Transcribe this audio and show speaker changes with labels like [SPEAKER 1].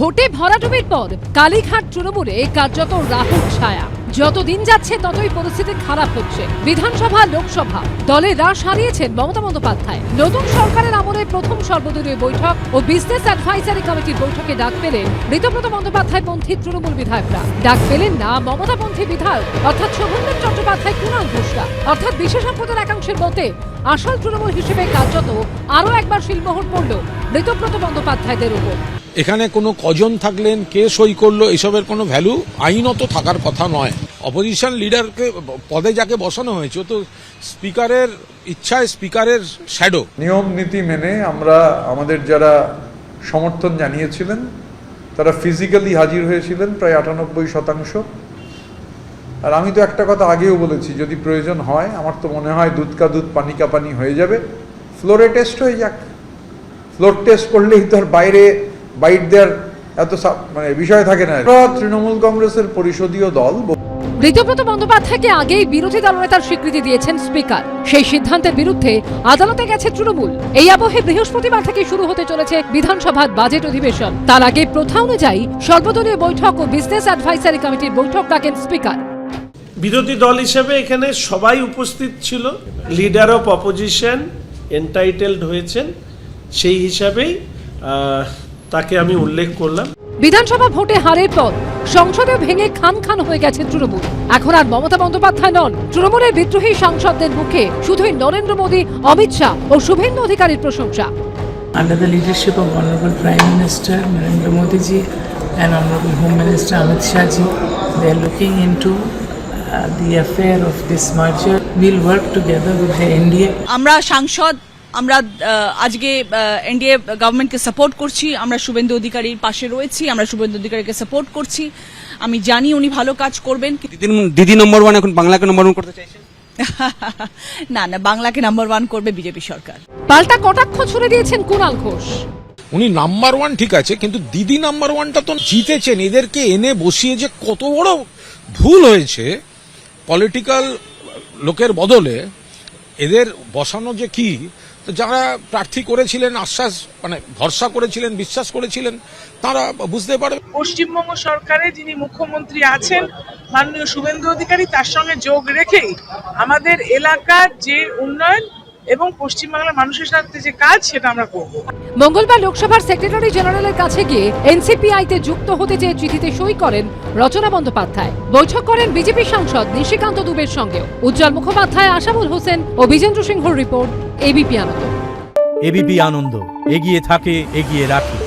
[SPEAKER 1] ভোটে ভরাডুবির পর কালীঘাট তৃণমূলে কার্যত রাহুল ছায়া। যত দিন যাচ্ছে ততই পরিস্থিতি খারাপ হচ্ছে। বিধানসভা লোকসভা দলে রাশ হারিয়েছেন মমতা বন্দ্যোপাধ্যায়। নতুন সরকারের আমলে প্রথম সর্বদলীয় বৈঠক ও বিজনেস অ্যাডভাইজারি কমিটির বৈঠকে ডাক পেলেন ঋতব্রত বন্দ্যোপাধ্যায় পন্থী তৃণমূল বিধায়করা। ডাক পেলেন না মমতাপন্থী বিধায়ক অর্থাৎ শোভনদেব চট্টোপাধ্যায়, কুণাল ঘোষরা। অর্থাৎ বিশেষজ্ঞদের একাংশের মতে আসল তৃণমূল হিসেবে কার্যত আরও একবার শিলমোহর পড়ল ঋতব্রত বন্দ্যোপাধ্যায়দের উপর।
[SPEAKER 2] এখানে কোনো কজন থাকলেন, কে সই করলো, এসবের কোনো ভ্যালু আইনত থাকার কথা নয়। অপোজিশন লিডারকে পদে যাকে বসানো হয়েছে তো স্পিকারের ইচ্ছায় স্পিকারের শ্যাডো।
[SPEAKER 3] নিয়ম নীতি মেনে আমরা আমাদের যারা সমর্থন জানিয়েছিলেন তারা ফিজিক্যালি হাজির হয়েছিলেন প্রায় 98%। আর আমি তো একটা কথা আগেও বলেছি, যদি প্রয়োজন হয়, আমার তো মনে হয় দুধ কা দুধ পানি কা পানি হয়ে যাবে, ফ্লোরে টেস্ট হয়ে যাক। ফ্লোর টেস্ট করলেই তো আর বাইরে বাইট দেওয়ার এত মানে বিষয় থাকে না। তৃণমূল কংগ্রেসের পরিষদীয় দল।
[SPEAKER 1] ঋতব্রত বন্দ্যোপাধ্যায়কে আগেই বিরোধী দলনেতার স্বীকৃতি দিয়েছেন স্পিকার। সেই সিদ্ধান্তের বিরুদ্ধে আদালতে গেছে তৃণমূল। এই আবহে বৃহস্পতিবার থেকে শুরু হতে চলেছে বিধানসভার বাজেট অধিবেশন। তার আগে প্রথা অনুযায়ী সর্বদলীয় বৈঠক ও বিজনেস অ্যাডভাইজারি কমিটির বৈঠক ডাকেন স্পিকার।
[SPEAKER 4] বিরোধী দল হিসেবে এখানে সবাই উপস্থিত ছিল। লিডার অফ অপোজিশন এন্টাইটেলড হয়েছেন, সেই হিসাবেই তাকে আমি উল্লেখ করলাম।
[SPEAKER 1] বিধানসভা ভোটে হারের পর সংসদে ভেঙে খান খান হয়ে গেছে তৃণমূল। এখন আর মমতা বন্দ্যোপাধ্যায় নন, তৃণমূলের বিদ্রোহী সাংসদদের মুখে শুধুই নরেন্দ্র মোদী, অমিত শাহ ও শুভেন্দু অধিকারীর প্রশংসা।
[SPEAKER 5] Under the leadership of Honorable Prime Minister Narendra Modi ji and Honorable Home Minister Amit Shah ji, they are looking into the affair of this merger. We'll work together with the NDA.
[SPEAKER 6] আমরা সাংসদ, আমরা আজকে NDA গভর্নমেন্টকে support করছি। আমরা শুভেন্দু অধিকারীর পাশে রয়েছি, আমরা শুভেন্দু অধিকারীকে সাপোর্ট করছি। আমি জানি উনি ভালো কাজ করবেন।
[SPEAKER 7] দিদি নম্বর 1 এখন বাংলাকে নম্বর 1 করতে চাইছেন?
[SPEAKER 6] না না, বাংলাকে নাম্বার 1 করবে বিজেপি সরকার।
[SPEAKER 1] পাল্টা কটাক্ষ ছুড়ে দিয়েছেন কুণাল ঘোষ।
[SPEAKER 2] উনি নাম্বার 1 ঠিক আছে, কিন্তু দিদি নাম্বার 1টা তো জিতেছেন। এদেরকে এনে বসিয়ে যে কত বড় ভুল হয়েছে পলিটিক্যাল লোকের বদলে এদের বসানো যে কি, তো যারা প্রার্থী করেছিলেন, আশ্বাস মানে ভরসা করেছিলেন, বিশ্বাস করেছিলেন, তারা বুঝতে পারে।
[SPEAKER 8] পশ্চিমবঙ্গ সরকারে যিনি মুখ্যমন্ত্রী আছেন মাননীয় শুভেন্দু অধিকারী, তার সঙ্গে যোগ রেখেই আমাদের এলাকার যে উন্নয়ন এবং পশ্চিমবাংলার মানুষের সাথে যে কাজ সেটা আমরা করব।
[SPEAKER 1] মঙ্গলবার লোকসভার সেক্রেটারি জেনারেলের কাছে গিয়ে এনসিপিআইতে যুক্ত হতে চেয়ে চিঠিতে সই করেন রচনা বন্দ্যোপাধ্যায়। বৈঠক করেন বিজেপি সাংসদ নিশিকান্ত দুবের সঙ্গেও। উজ্জ্বল মুখোপাধ্যায়, আশাবুল হোসেন ও বিজেন্দ্র সিংহর রিপোর্ট, এবিপি আনন্দ।
[SPEAKER 9] এবিপি আনন্দ, এগিয়ে থাকে, এগিয়ে রাখে।